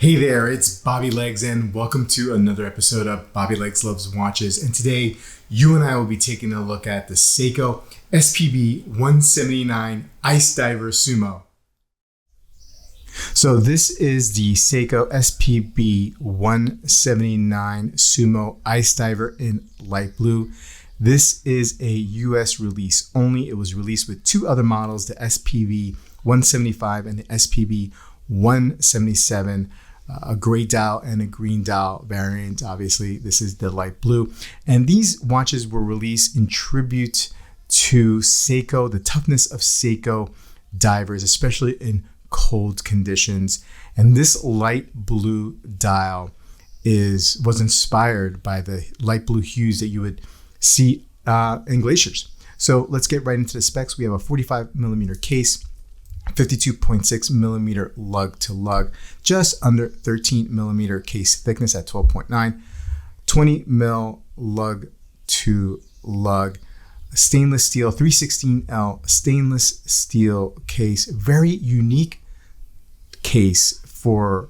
Hey there, it's Bobby Legs and welcome to another episode of Bobby Legs Loves Watches. And today you and I will be taking a look at the SEIKO SPB179 Ice Diver Sumo. So this is the SEIKO SPB179 Sumo Ice Diver in light blue. This is a US release only. It was released with two other models, the SPB175 and the SPB177. A gray dial and a green dial variant. Obviously, this is the light blue. And these watches were released in tribute to SEIKO, the toughness of SEIKO divers, especially in cold conditions. And this light blue dial was inspired by the light blue hues that you would see in glaciers. So let's get right into the specs. We have a 45 millimeter case, 52.6 millimeter lug to lug, just under 13 millimeter case thickness at 12.9, 20 mil lug to lug, stainless steel 316L stainless steel case. Very unique case for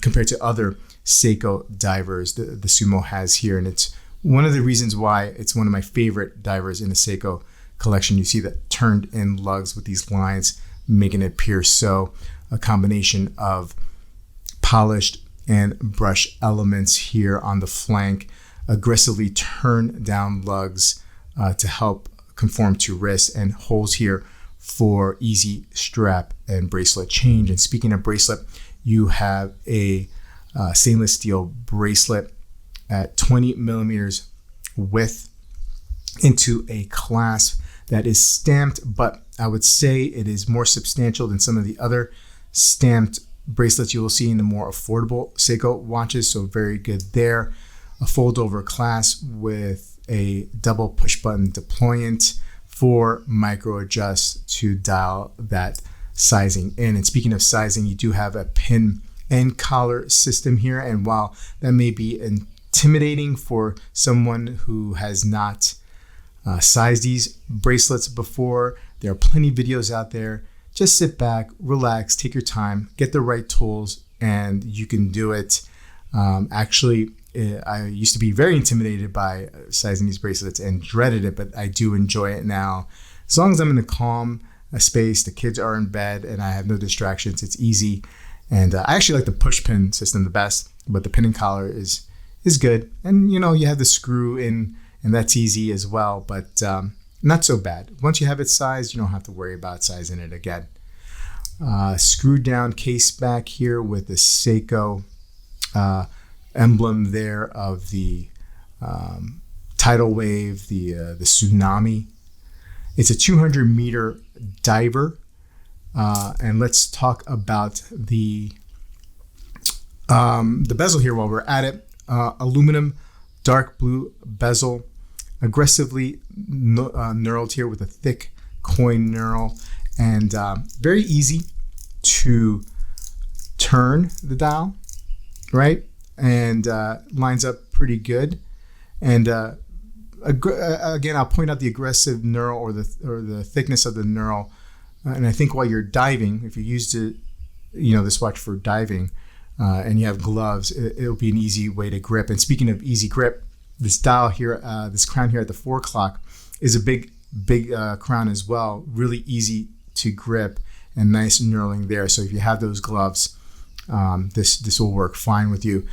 compared to other SEIKO divers the Sumo has here, and it's one of the reasons why it's one of my favorite divers in the SEIKO collection. You see that turned in lugs with these lines making it appear so. A combination of polished and brush elements here on the flank, aggressively turned down lugs to help conform to wrist, and holes here for easy strap and bracelet change. And speaking of bracelet, you have a stainless steel bracelet at 20 millimeters width into a clasp that is stamped, but I would say it is more substantial than some of the other stamped bracelets you will see in the more affordable SEIKO watches, so very good there. A fold over clasp with a double push button deployant for micro adjust to dial that sizing in. And speaking of sizing, you do have a pin and collar system here, and while that may be intimidating for someone who has not sized these bracelets before, there are plenty of videos out there. Just sit back, relax, take your time, get the right tools, and you can do it. Actually, I used to be very intimidated by sizing these bracelets and dreaded it, but I do enjoy it now. As long as I'm in a calm space, the kids are in bed, and I have no distractions, it's easy. And I actually like the push pin system the best, but the pin and collar is good. And you know, you have the screw in, and that's easy as well, but not so bad. Once you have it sized, you don't have to worry about sizing it again. Screwed down case back here with the SEIKO emblem there of the tidal wave, the tsunami. It's a 200 meter diver. And let's talk about the bezel here while we're at it. Aluminum dark blue bezel, aggressively knurled here with a thick coin knurl, and very easy to turn the dial, right? And lines up pretty good. And again, I'll point out the aggressive knurl or the thickness of the knurl. And I think while you're diving, if you used it, this watch for diving, and you have gloves, it'll be an easy way to grip. And speaking of easy grip, this dial here, this crown here at the 4 o'clock is a big crown as well. Really easy to grip and nice knurling there. So if you have those gloves, this will work fine with you.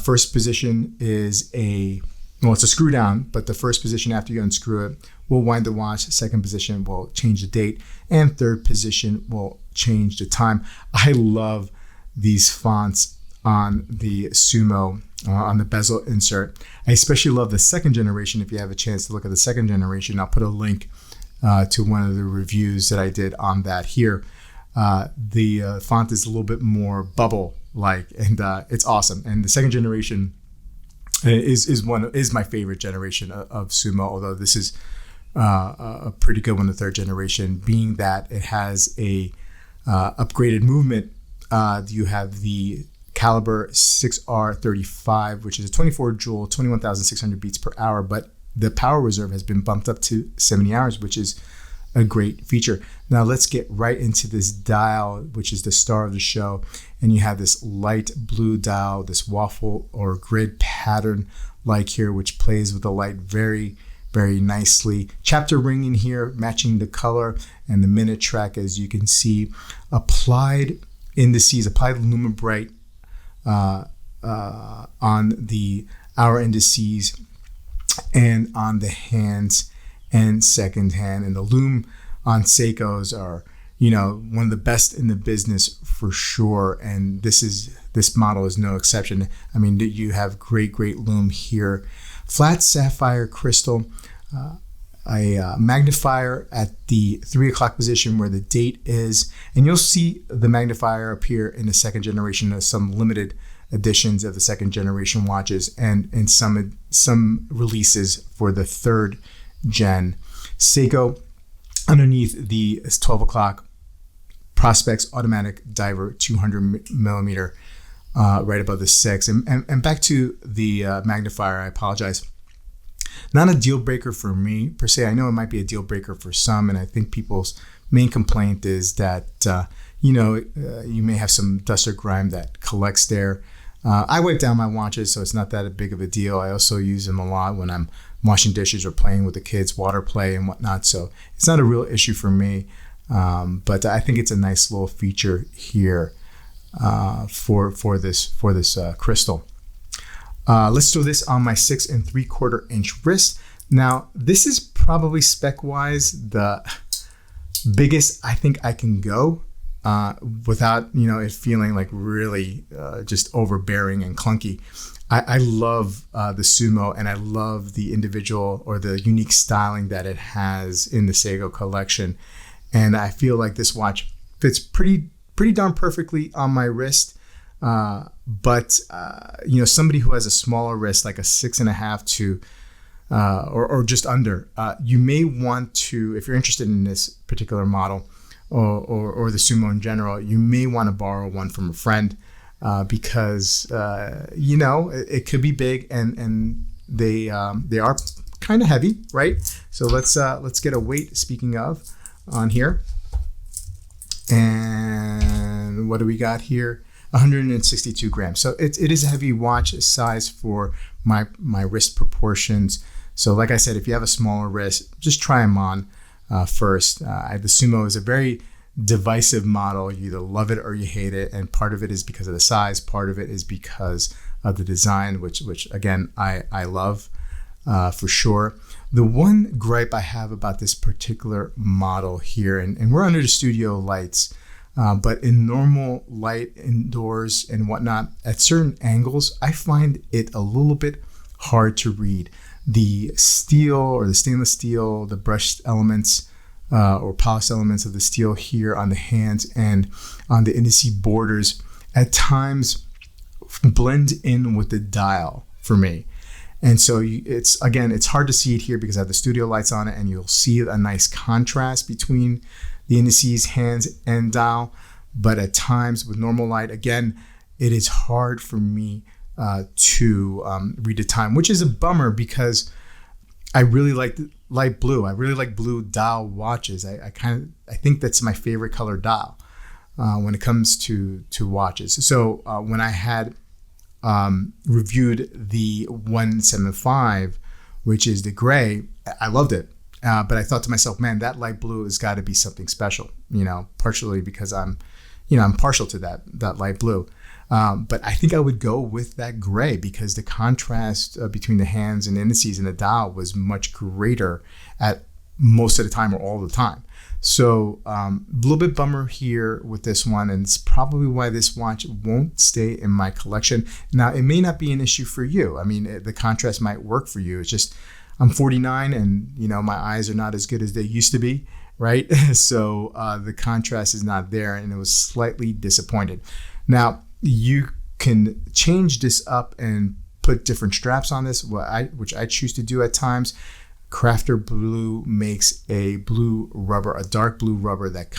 First position is it's a screw down, but the first position after you unscrew it will wind the watch. Second position will change the date, and third position will change the time. I love these fonts on the Sumo, on the bezel insert. I especially love the second generation. If you have a chance to look at the second generation, I'll put a link to one of the reviews that I did on that here. The font is a little bit more bubble-like, and it's awesome. And the second generation is my favorite generation of Sumo, although this is a pretty good one, the third generation, being that it has a upgraded movement. You have the caliber 6R35, which is a 24 joule, 21,600 beats per hour, but the power reserve has been bumped up to 70 hours, which is a great feature. Now let's get right into this dial, which is the star of the show. And you have this light blue dial, this waffle or grid pattern like here, which plays with the light very, very nicely. Chapter ring in here, matching the color, and the minute track, as you can see. Applied indices, applied Lumibright on the hour indices and on the hands and second hand. And the lume on Seikos are, one of the best in the business for sure. And this model is no exception. I mean, you have great lume here. Flat sapphire crystal, a magnifier at the 3 o'clock position where the date is. And you'll see the magnifier appear in the second generation of some limited editions of the second generation watches, and in some releases for the third gen. Seiko underneath the 12 o'clock Prospex automatic diver 200 millimeter right above the 6. And back to the magnifier, I apologize. Not a deal breaker for me per se. I know it might be a deal breaker for some, and I think people's main complaint is that you may have some dust or grime that collects there. I wipe down my watches, so it's not that big of a deal. I also use them a lot when I'm washing dishes or playing with the kids, water play and whatnot. So it's not a real issue for me, but I think it's a nice little feature here for this crystal. Let's throw this on my 6 3/4 inch wrist. Now, this is probably spec-wise the biggest I think I can go without it feeling like really just overbearing and clunky. I love the Sumo, and I love the individual or the unique styling that it has in the Seiko collection. And I feel like this watch fits pretty darn perfectly on my wrist. But somebody who has a smaller wrist, like a 6.5 to or just under, you may want to, if you're interested in this particular model or the Sumo in general, you may want to borrow one from a friend because it could be big and they are kind of heavy, right? So let's get a weight, speaking of, on here. And what do we got here? 162 grams. So it is a heavy watch size for my wrist proportions. So like I said, if you have a smaller wrist, just try them on first. The Sumo is a very divisive model. You either love it or you hate it. And part of it is because of the size. Part of it is because of the design, which again, I love for sure. The one gripe I have about this particular model here, and we're under the studio lights, but in normal light indoors and whatnot, at certain angles, I find it a little bit hard to read. The steel or the stainless steel, the brushed elements or polished elements of the steel here on the hands and on the indice borders at times blend in with the dial for me. And so it's hard to see it here because I have the studio lights on it, and you'll see a nice contrast between the indices, hands, and dial. But at times with normal light, again, it is hard for me to read the time, which is a bummer because I really like light blue. I really like blue dial watches. I think that's my favorite color dial when it comes to watches. So when I had reviewed the 175, which is the gray, I loved it. But I thought to myself, man, that light blue has got to be something special, partially because I'm partial to that light blue. But I think I would go with that gray because the contrast between the hands and indices and the dial was much greater at most of the time or all the time. So a little bit bummer here with this one, and it's probably why this watch won't stay in my collection. Now, it may not be an issue for you. I mean, the contrast might work for you. It's just I'm 49 and, my eyes are not as good as they used to be, right? So the contrast is not there, and it was slightly disappointed. Now, you can change this up and put different straps on this, which I choose to do at times. Crafter Blue makes a blue rubber, a dark blue rubber that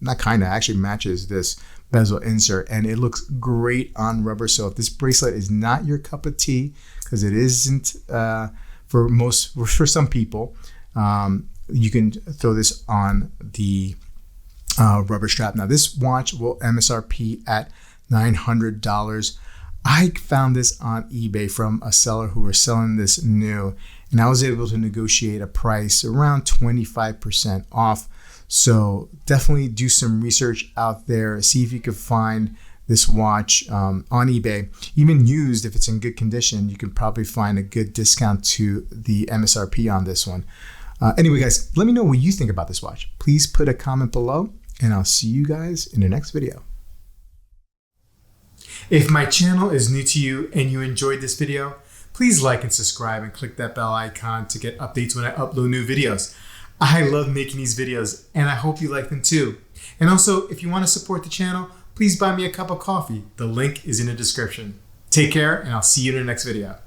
actually matches this bezel insert, and it looks great on rubber. So if this bracelet is not your cup of tea, because it isn't for some people, you can throw this on the rubber strap. Now this watch will MSRP at $900. I found this on eBay from a seller who was selling this new, and I was able to negotiate a price around 25% off. So definitely do some research out there. See if you could find this watch on eBay. Even used, if it's in good condition, you can probably find a good discount to the MSRP on this one. Anyway, guys, let me know what you think about this watch. Please put a comment below, and I'll see you guys in the next video. If my channel is new to you and you enjoyed this video, please like and subscribe and click that bell icon to get updates when I upload new videos. I love making these videos, and I hope you like them too. And also, if you want to support the channel, please buy me a cup of coffee. The link is in the description. Take care, and I'll see you in the next video.